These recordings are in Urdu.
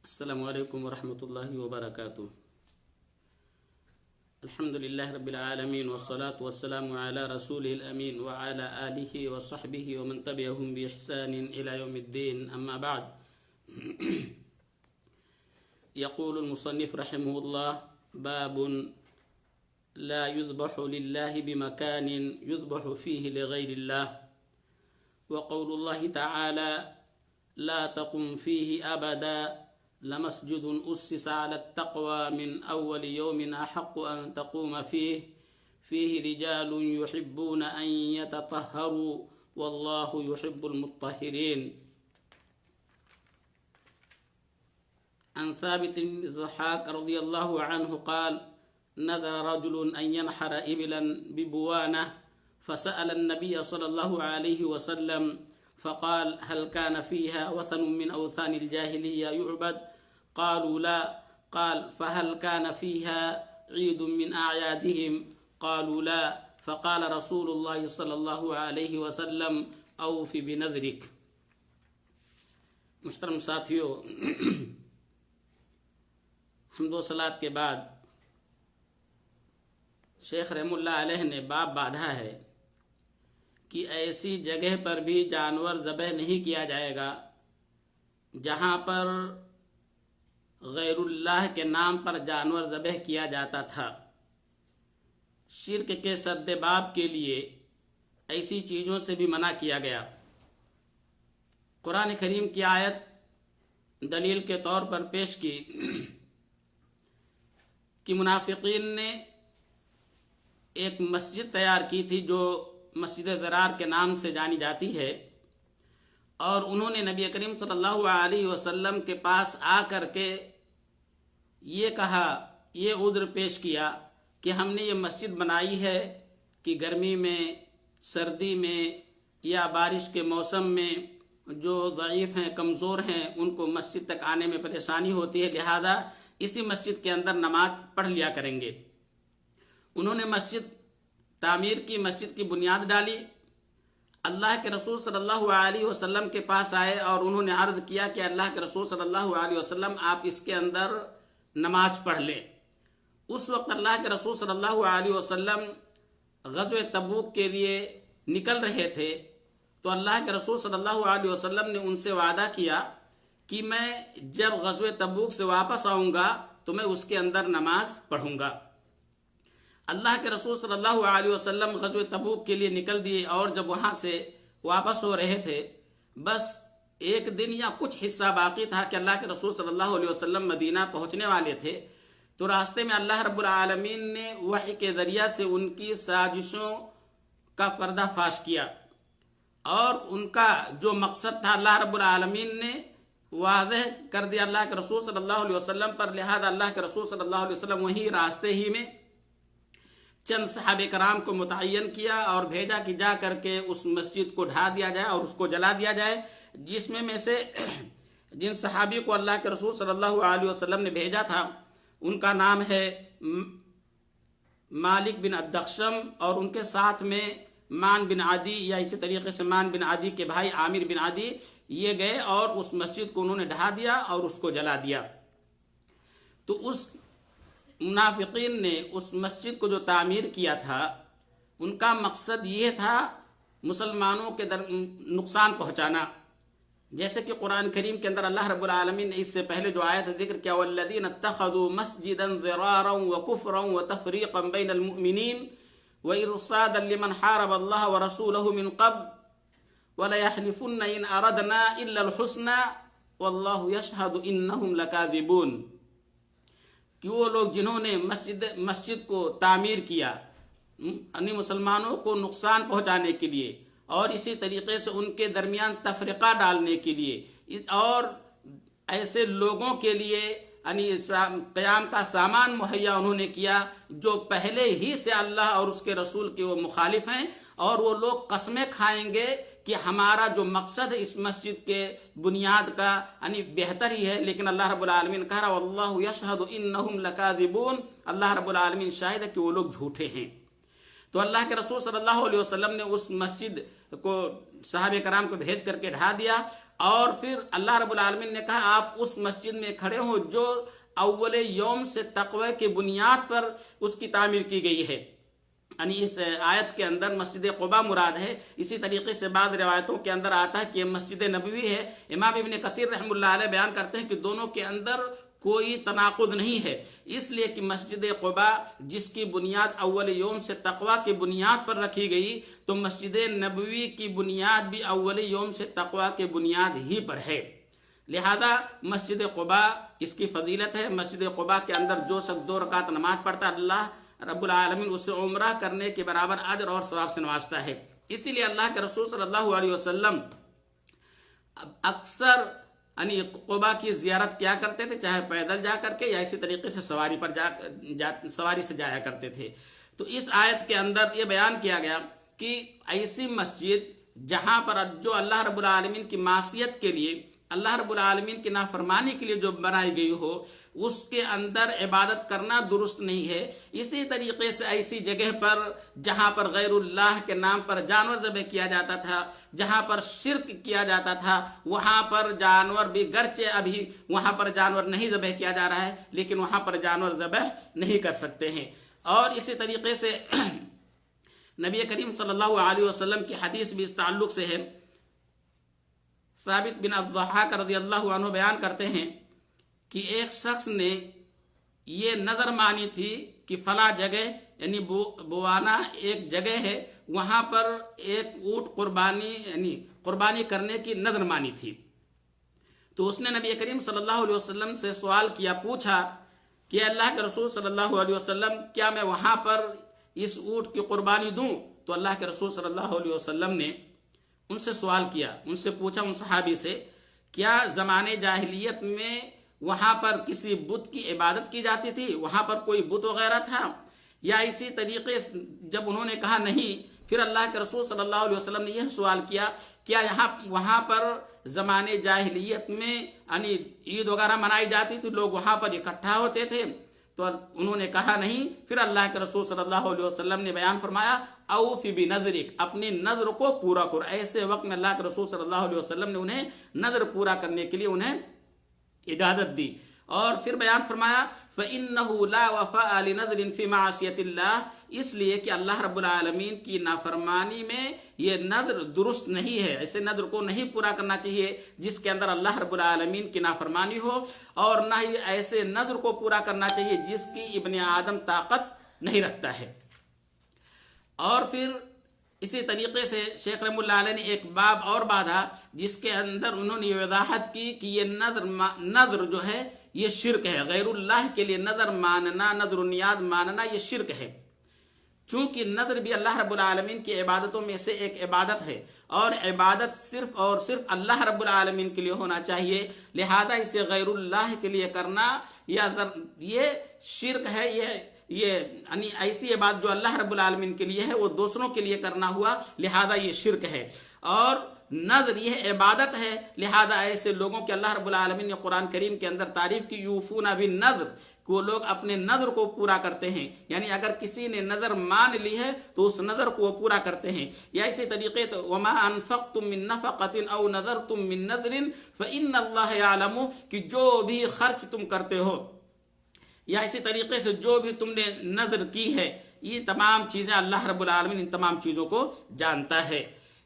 السلام عليكم ورحمة الله وبركاته. الحمد لله رب العالمين والصلاة والسلام على رسوله الأمين وعلى آله وصحبه ومن تبعهم بإحسان إلى يوم الدين. أما بعد، يقول المصنف رحمه الله: باب لا يذبح لله بمكان يذبح فيه لغير الله. وقول الله تعالى: لا تقم فيه أبدا لمسجد أسس على التقوى من أول يوم أحق أن تقوم فيه رجال يحبون أن يتطهروا والله يحب المطهرين. عن ثابت بن الضحاك رضي الله عنه قال: نذر رجل أن ينحر إبلا ببوانة فسأل النبي صلى الله عليه وسلم فقال: هل كان فيها وثن من أوثان الجاهلية يعبد؟ قالوا لا. قال: فهل كان فيها عيد من أعيادهم؟ قالوا لا. فقال رسول الله صلى الله عليه وسلم: أوف بنذرك. محترم ساتھیو، حمد و صلات کے بعد شیخ رحم اللہ علیہ نے باب باندھا ہے کہ ایسی جگہ پر بھی جانور ذبح نہیں کیا جائے گا جہاں پر غیر اللہ کے نام پر جانور ذبح کیا جاتا تھا۔ شرک کے سد باب کے لیے ایسی چیزوں سے بھی منع کیا گیا۔ قرآن کریم کی آیت دلیل کے طور پر پیش کی کہ منافقین نے ایک مسجد تیار کی تھی جو مسجد ضرار کے نام سے جانی جاتی ہے، اور انہوں نے نبی کریم صلی اللہ علیہ وسلم کے پاس آ کر کے یہ کہا، یہ عذر پیش کیا کہ ہم نے یہ مسجد بنائی ہے کہ گرمی میں، سردی میں یا بارش کے موسم میں جو ضعیف ہیں، کمزور ہیں، ان کو مسجد تک آنے میں پریشانی ہوتی ہے، لہذا اسی مسجد کے اندر نماز پڑھ لیا کریں گے۔ انہوں نے مسجد تعمیر کی، مسجد کی بنیاد ڈالی۔ اللہ کے رسول صلی اللہ علیہ وسلم کے پاس آئے اور انہوں نے عرض کیا کہ اللہ کے رسول صلی اللہ علیہ وسلم آپ اس کے اندر نماز پڑھ لیں۔ اس وقت اللہ کے رسول صلی اللہ علیہ وسلم غزوہ تبوک کے لیے نکل رہے تھے، تو اللہ کے رسول صلی اللہ علیہ وسلم نے ان سے وعدہ کیا کہ میں جب غزوہ تبوک سے واپس آؤں گا تو میں اس کے اندر نماز پڑھوں گا۔ اللہ کے رسول صلی اللہ علیہ وسلم غزوہ تبوک کے لیے نکل دیے، اور جب وہاں سے واپس ہو رہے تھے، بس ایک دن یا کچھ حصہ باقی تھا کہ اللہ کے رسول صلی اللہ علیہ وسلم مدینہ پہنچنے والے تھے، تو راستے میں اللہ رب العالمین نے وحی کے ذریعہ سے ان کی سازشوں کا پردہ فاش کیا، اور ان کا جو مقصد تھا اللہ رب العالمین نے واضح کر دیا اللہ کے رسول صلی اللہ علیہ وسلم پر۔ لہذا اللہ کے رسول صلی اللہ علیہ وسلم وہی راستے ہی میں چند صحابہ کرام کو متعین کیا اور بھیجا کہ جا کر کے اس مسجد کو ڈھا دیا جائے اور اس کو جلا دیا جائے، جس میں سے جن صحابی کو اللہ کے رسول صلی اللہ علیہ وسلم نے بھیجا تھا ان کا نام ہے مالک بن الدخشم، اور ان کے ساتھ میں مان بن عدی، یا اسی طریقے سے مان بن عدی کے بھائی عامر بن عدی، یہ گئے اور اس مسجد کو انہوں نے ڈھا دیا اور اس کو جلا دیا۔ تو اس منافقین نے اس مسجد کو جو تعمیر کیا تھا، ان کا مقصد یہ تھا مسلمانوں کے نقصان پہنچانا، جیسے کہ قرآن کریم کے اندر اللہ رب العالمین نے اس سے پہلے جو آیت ذکر کیا: وَالَّذِينَ اتَّخَذُوا مَسْجِدًا ضِرَارًا وَكُفْرًا وَتَفْرِيقًا بَيْنَ الْمُؤْمِنِينَ وَإِرْصَادًا لِمَنْ حَارَبَ اللَّهَ وَرَسُولَهُ مِنْ قَبْلُ وَلَيَحْلِفُنَّ إِنْ أَرَدْنَا إِلَّا الْحُسْنَى وَاللَّهُ يَشْهَدُ إِنَّهُمْ لَكَاذِبُونَ، کہ وہ لوگ جنہوں نے مسجد کو تعمیر کیا یعنی مسلمانوں کو نقصان پہنچانے کے لیے، اور اسی طریقے سے ان کے درمیان تفرقہ ڈالنے کے لیے، اور ایسے لوگوں کے لیے یعنی قیام کا سامان مہیا انہوں نے کیا جو پہلے ہی سے اللہ اور اس کے رسول کے وہ مخالف ہیں، اور وہ لوگ قسمیں کھائیں گے کہ ہمارا جو مقصد ہے اس مسجد کے بنیاد کا یعنی بہتر ہی ہے، لیکن اللہ رب العالمین کہہ رہا واللہ یشہد انہم لکاذبون، اللہ رب العالمین شاہد ہے کہ وہ لوگ جھوٹے ہیں۔ تو اللہ کے رسول صلی اللہ علیہ وسلم نے اس مسجد کو صحابہ کرام کو بھیج کر کے ڈھا دیا، اور پھر اللہ رب العالمین نے کہا آپ اس مسجد میں کھڑے ہوں جو اول یوم سے تقوی کی بنیاد پر اس کی تعمیر کی گئی ہے۔ یعنی اس آیت کے اندر مسجد قباء مراد ہے۔ اسی طریقے سے بعض روایتوں کے اندر آتا ہے کہ یہ مسجد نبوی ہے۔ امام ابن کثیر رحمہ اللہ علیہ بیان کرتے ہیں کہ دونوں کے اندر کوئی تناقض نہیں ہے، اس لیے کہ مسجد قباء جس کی بنیاد اول یوم سے تقوی کی بنیاد پر رکھی گئی، تو مسجد نبوی کی بنیاد بھی اول یوم سے تقوی کی بنیاد ہی پر ہے۔ لہذا مسجد قباء اس کی فضیلت ہے۔ مسجد قباء کے اندر جو شخص 2 رکعت نماز پڑھتا ہے، اللہ رب العالمین اسے عمرہ کرنے کے برابر اجر اور ثواب سے نوازتا ہے۔ اسی لیے اللہ کے رسول صلی اللہ علیہ وسلم اکثر یعنی قباء کی زیارت کیا کرتے تھے، چاہے پیدل جا کر کے یا اسی طریقے سے سواری سے جایا کرتے تھے۔ تو اس آیت کے اندر یہ بیان کیا گیا کہ ایسی مسجد جہاں پر جو اللہ رب العالمین کی معصیت کے لیے، اللہ رب العالمین کی نافرمانی کے لیے جو بنائی گئی ہو، اس کے اندر عبادت کرنا درست نہیں ہے۔ اسی طریقے سے ایسی جگہ پر جہاں پر غیر اللہ کے نام پر جانور ذبح کیا جاتا تھا، جہاں پر شرک کیا جاتا تھا، وہاں پر جانور بھی، گرچہ ابھی وہاں پر جانور نہیں ذبح کیا جا رہا ہے، لیکن وہاں پر جانور ذبح نہیں کر سکتے ہیں۔ اور اسی طریقے سے نبی کریم صلی اللہ علیہ وسلم کی حدیث بھی اس تعلق سے ہے۔ ثابت بن الضحاک رضی اللہ عنہ بیان کرتے ہیں کہ ایک شخص نے یہ نظر مانی تھی کہ فلاں جگہ یعنی بوانا ایک جگہ ہے، وہاں پر ایک اونٹ قربانی کرنے کی نظر مانی تھی۔ تو اس نے نبی کریم صلی اللہ علیہ وسلم سے سوال کیا، پوچھا کہ اللہ کے رسول صلی اللہ علیہ وسلم کیا میں وہاں پر اس اونٹ کی قربانی دوں؟ تو اللہ کے رسول صلی اللہ علیہ وسلم نے ان سے سوال کیا، ان سے پوچھا، ان صحابی سے، کیا زمانے جاہلیت میں وہاں پر کسی بت کی عبادت کی جاتی تھی، وہاں پر کوئی بت وغیرہ تھا؟ یا اسی طریقے سے جب انہوں نے کہا نہیں، پھر اللہ کے رسول صلی اللہ علیہ وسلم نے یہ سوال کیا، کیا وہاں پر زمانے جاہلیت میں یعنی عید وغیرہ منائی جاتی تھی، لوگ وہاں پر اکٹھا ہوتے تھے؟ تو انہوں نے کہا نہیں۔ پھر اللہ کے رسول صلی اللہ علیہ وسلم نے بیان فرمایا، اوفی بنذرک، اپنی نذر کو پورا کرو۔ ایسے وقت میں اللہ کے رسول صلی اللہ علیہ وسلم نے انہیں نذر پورا کرنے کے لیے انہیں اجازت دی۔ اور پھر بیان فرمایا، فَإِنَّهُ لَا وَفَاءَ لِنَذْرٍ فِي مَعْصِيَةِ اللَّهِ، اس لیے کہ اللہ رب العالمین کی نافرمانی میں یہ نذر درست نہیں ہے۔ ایسے نذر کو نہیں پورا کرنا چاہیے جس کے اندر اللہ رب العالمین کی نافرمانی ہو، اور نہ ہی ایسے نذر کو پورا کرنا چاہیے جس کی ابن آدم طاقت نہیں رکھتا ہے۔ اور پھر اسی طریقے سے شیخ رحمہ اللہ علیہ نے ایک باب اور باندھا جس کے اندر انہوں نے یہ وضاحت کی کہ یہ نذر جو ہے یہ شرک ہے۔ غیر اللہ کے لیے نذر ماننا، نذر و نیاز ماننا، یہ شرک ہے۔ چونکہ نذر بھی اللہ رب العالمین کی عبادتوں میں سے ایک عبادت ہے، اور عبادت صرف اور صرف اللہ رب العالمین کے لیے ہونا چاہیے، لہذا اسے غیر اللہ کے لیے کرنا یہ شرک ہے۔ یہ یعنی ایسی عبادت جو اللہ رب العالمین کے لیے ہے وہ دوسروں کے لیے کرنا ہوا، لہذا یہ شرک ہے۔ اور نذر یہ عبادت ہے، لہذا ایسے لوگوں کے اللہ رب العالمین نے قرآن کریم کے اندر تعریف کی، یوفون بالنذر، کہ وہ لوگ اپنے نذر کو پورا کرتے ہیں۔ یعنی اگر کسی نے نذر مان لی ہے تو اس نذر کو وہ پورا کرتے ہیں۔ یا اسی طریقے سے وما انفقتم من نفقۃ او نذرتم من نذر فإن اللہ یعلم، کہ جو بھی خرچ تم کرتے ہو، یا اسی طریقے سے جو بھی تم نے نذر کی ہے، یہ تمام چیزیں اللہ رب العالمین ان تمام چیزوں کو جانتا ہے۔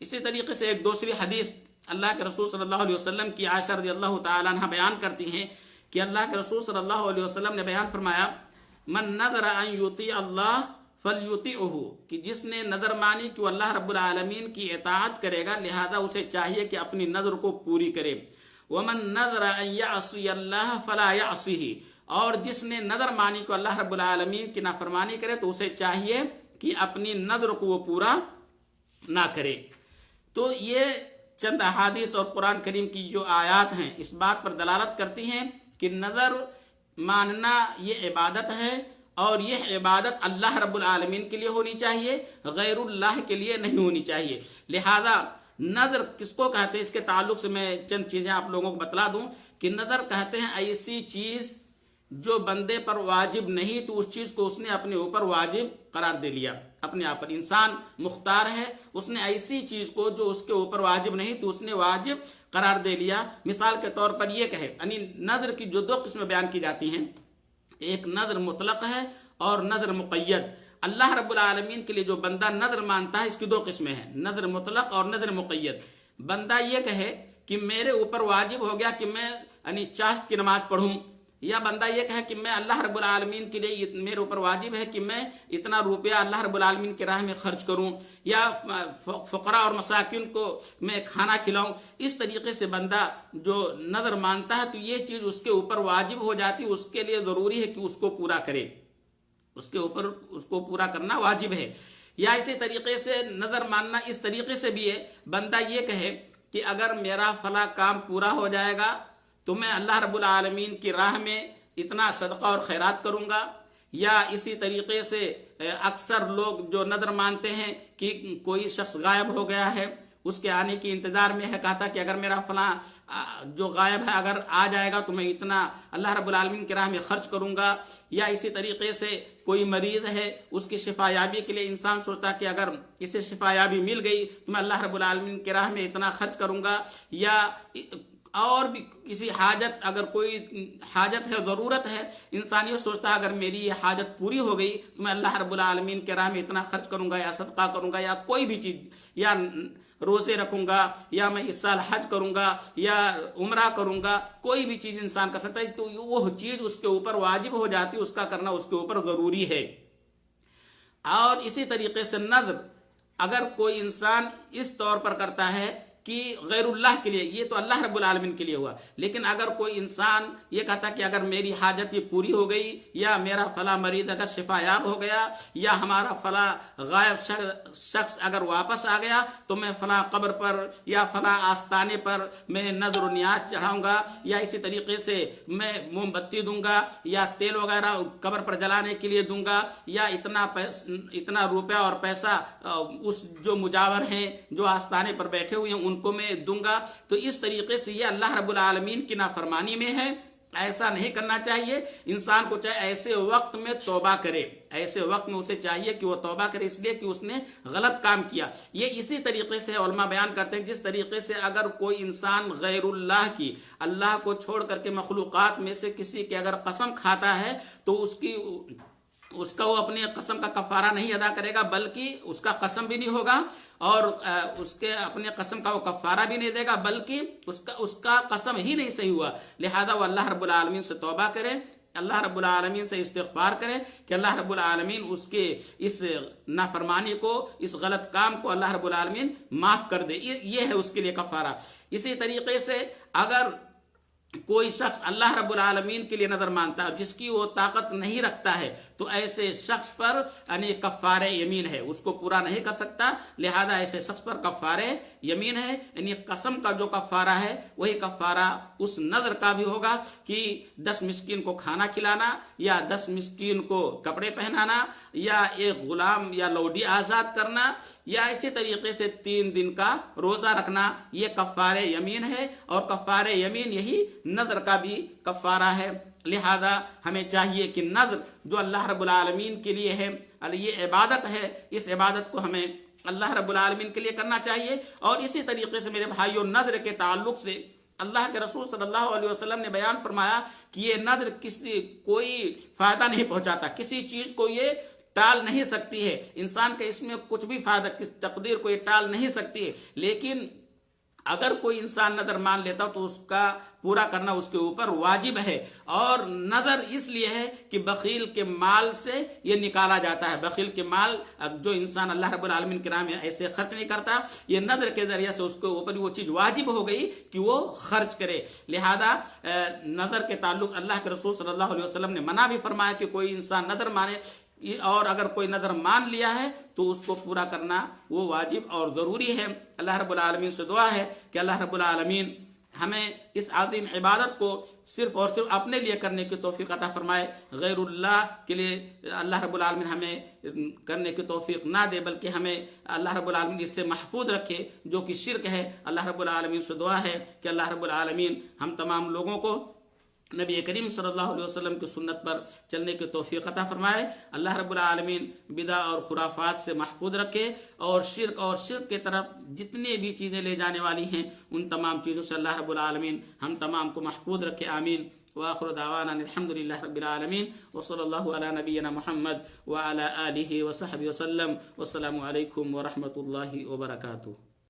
اسی طریقے سے ایک دوسری حدیث اللہ کے رسول صلی اللہ علیہ وسلم کی عائشہ رضی اللہ تعالیٰ عنہ بیان کرتی ہیں کہ اللہ کے رسول صلی اللہ علیہ وسلم نے بیان فرمایا، من نذر ان یطیع اللہ فلیطیعہ، کہ جس نے نذر مانی کہ وہ اللہ رب العالمین کی اطاعت کرے گا، لہذا اسے چاہیے کہ اپنی نذر کو پوری کرے۔ ومن نذر ان یعصی اللہ فلا یعصیہ، اور جس نے نذر مانی کو اللہ رب العالمین کی نافرمانی کرے تو اسے چاہیے کہ اپنی نذر کو وہ پورا نہ کرے۔ تو یہ چند احادیث اور قرآن کریم کی جو آیات ہیں اس بات پر دلالت کرتی ہیں کہ نذر ماننا یہ عبادت ہے، اور یہ عبادت اللہ رب العالمین کے لیے ہونی چاہیے، غیر اللہ کے لیے نہیں ہونی چاہیے۔ لہذا نذر کس کو کہتے ہیں، اس کے تعلق سے میں چند چیزیں آپ لوگوں کو بتلا دوں کہ نذر کہتے ہیں ایسی چیز جو بندے پر واجب نہیں تو اس چیز کو اس نے اپنے اوپر واجب قرار دے لیا اپنے آپ پر. انسان مختار ہے، اس نے ایسی چیز کو جو اس کے اوپر واجب نہیں تو اس نے واجب قرار دے لیا. مثال کے طور پر یہ کہے، یعنی نظر کی جو 2 قسمیں بیان کی جاتی ہیں، ایک نظر مطلق ہے اور نظر مقید. اللہ رب العالمین کے لیے جو بندہ نظر مانتا ہے اس کی 2 قسمیں ہیں، نظر مطلق اور نظر مقید. بندہ یہ کہے کہ میرے اوپر واجب ہو گیا کہ میں یعنی چاشت کی نماز پڑھوں، یا بندہ یہ کہے کہ میں اللہ رب العالمین کے لیے میرے اوپر واجب ہے کہ میں اتنا روپیہ اللہ رب العالمین کی راہ میں خرچ کروں، یا فقراء اور مساکین کو میں کھانا کھلاؤں. اس طریقے سے بندہ جو نظر مانتا ہے تو یہ چیز اس کے اوپر واجب ہو جاتی، اس کے لیے ضروری ہے کہ اس کو پورا کرے، اس کے اوپر اس کو پورا کرنا واجب ہے. یا اسی طریقے سے نظر ماننا اس طریقے سے بھی ہے، بندہ یہ کہے کہ اگر میرا فلاں کام پورا ہو جائے گا تو میں اللہ رب العالمین کی راہ میں اتنا صدقہ اور خیرات کروں گا. یا اسی طریقے سے اکثر لوگ جو نظر مانتے ہیں کہ کوئی شخص غائب ہو گیا ہے، اس کے آنے کی انتظار میں ہے، کہتا کہ اگر میرا فلاں جو غائب ہے اگر آ جائے گا تو میں اتنا اللہ رب العالمین کی راہ میں خرچ کروں گا. یا اسی طریقے سے کوئی مریض ہے، اس کی شفا یابی کے لیے انسان سوچتا کہ اگر اسے شفا یابی مل گئی تو میں اللہ رب العالمین کی راہ میں اتنا خرچ کروں گا. یا اور بھی کسی حاجت، اگر کوئی حاجت ہے، ضرورت ہے، انسان یہ سوچتا ہے اگر میری یہ حاجت پوری ہو گئی تو میں اللہ رب العالمین کے راہ میں اتنا خرچ کروں گا، یا صدقہ کروں گا، یا کوئی بھی چیز، یا روزے رکھوں گا، یا میں اس سال حج کروں گا، یا عمرہ کروں گا. کوئی بھی چیز انسان کر سکتا ہے، تو وہ چیز اس کے اوپر واجب ہو جاتی، اس کا کرنا اس کے اوپر ضروری ہے. اور اسی طریقے سے نظر اگر کوئی انسان اس طور پر کرتا ہے کہ غیر اللہ کے لیے، یہ تو اللہ رب العالمین کے لیے ہوا، لیکن اگر کوئی انسان یہ کہتا کہ اگر میری حاجت یہ پوری ہو گئی، یا میرا فلاں مریض اگر شفا یاب ہو گیا، یا ہمارا فلاں غائب شخص اگر واپس آ گیا تو میں فلاں قبر پر یا فلاں آستانے پر میں نظر و نیاز چڑھاؤں گا، یا اسی طریقے سے میں موم بتی دوں گا، یا تیل وغیرہ قبر پر جلانے کے لیے دوں گا، یا اتنا روپیہ اور پیسہ اس جو مجاور ہیں جو آستانے پر بیٹھے ہوئے ہیں ان کو میں دوں گا. تو اس طریقے سے یہ اللہ رب العالمین کی نافرمانی میں ہے. ایسا نہیں کرنا چاہیے. انسان کو چاہے ایسے وقت میں توبہ کرے، ایسے وقت میں اسے چاہیے کہ وہ توبہ کرے، اس لیے کہ اس نے غلط کام کیا. یہ اسی طریقے سے علماء بیان کرتے ہیں جس طریقے سے اگر کوئی انسان غیر اللہ کی، اللہ کو چھوڑ کر کے مخلوقات میں سے کسی کی اگر قسم کھاتا ہے تو اس کا وہ اپنے قسم کا کفارہ نہیں ادا کرے گا، بلکہ اس کا قسم بھی نہیں ہوگا، اور اس کے اپنے قسم کا وہ کفارہ بھی نہیں دے گا، بلکہ اس کا قسم ہی نہیں صحیح ہوا. لہذا وہ اللہ رب العالمین سے توبہ کرے، اللہ رب العالمین سے استغفار کرے کہ اللہ رب العالمین اس کے اس نافرمانی کو، اس غلط کام کو اللہ رب العالمین معاف کر دے. یہ ہے اس کے لیے کفارہ. اسی طریقے سے اگر کوئی شخص اللہ رب العالمین کے لیے نظر مانتا ہے جس کی وہ طاقت نہیں رکھتا ہے تو ایسے شخص پر یعنی کفارہ یمین ہے، اس کو پورا نہیں کر سکتا. لہذا ایسے شخص پر کفارہ یمین ہے، یعنی قسم کا جو کفارہ ہے وہی کفارہ اس نظر کا بھی ہوگا کہ 10 مسکین کو کھانا کھلانا، یا 10 مسکین کو کپڑے پہنانا، یا ایک غلام یا لوڈی آزاد کرنا، یا اسی طریقے سے 3 دن کا روزہ رکھنا. یہ کفارہ یمین ہے، اور کفارہ یمین یہی نظر کا بھی کفارہ ہے. لہذا ہمیں چاہیے کہ نظر جو اللہ رب العالمین کے لیے ہے، یہ عبادت ہے، اس عبادت کو ہمیں اللہ رب العالمین کے لیے کرنا چاہیے. اور اسی طریقے سے میرے بھائیوں، نظر کے تعلق سے اللہ کے رسول صلی اللہ علیہ وسلم نے بیان فرمایا کہ یہ نظر کوئی فائدہ نہیں پہنچاتا، کسی چیز کو یہ ٹال نہیں سکتی ہے، انسان کے اس میں کچھ بھی فائدہ، تقدیر کو یہ ٹال نہیں سکتی ہے. لیکن اگر کوئی انسان نظر مان لیتا تو اس کا پورا کرنا اس کے اوپر واجب ہے. اور نظر اس لیے ہے کہ بخیل کے مال سے یہ نکالا جاتا ہے. بخیل کے مال جو انسان اللہ رب العالمین کے نام میں ایسے خرچ نہیں کرتا، یہ نظر کے ذریعے سے اس کے اوپر وہ چیز واجب ہو گئی کہ وہ خرچ کرے. لہذا نظر کے تعلق اللہ کے رسول صلی اللہ علیہ وسلم نے منع بھی فرمایا کہ کوئی انسان نظر مانے، اور اگر کوئی نظر مان لیا ہے تو اس کو پورا کرنا وہ واجب اور ضروری ہے. اللہ رب العالمین سے دعا ہے کہ اللہ رب العالمین ہمیں اس عظیم عبادت کو صرف اور صرف اپنے لیے کرنے کی توفیق عطا فرمائے. غیر اللہ کے لیے اللہ رب العالمین ہمیں کرنے کی توفیق نہ دے، بلکہ ہمیں اللہ رب العالمین اس سے محفوظ رکھے جو کہ شرک ہے. اللہ رب العالمین سے دعا ہے کہ اللہ رب العالمین ہم تمام لوگوں کو نبی کریم صلی اللہ علیہ وسلم کی سنت پر چلنے کی توفیق عطا فرمائے۔ اللہ رب العالمین بدع اور خرافات سے محفوظ رکھے، اور شرک کے طرف جتنے بھی چیزیں لے جانے والی ہیں ان تمام چیزوں سے اللہ رب العالمین ہم تمام کو محفوظ رکھے، آمین۔ وآخر دعوانا الحمد للہ رب العالمین، وصلی اللہ علی نبینا محمد وعلی آلہ وصحبہ وسلم، والسلام علیکم ورحمۃ اللہ وبرکاتہ۔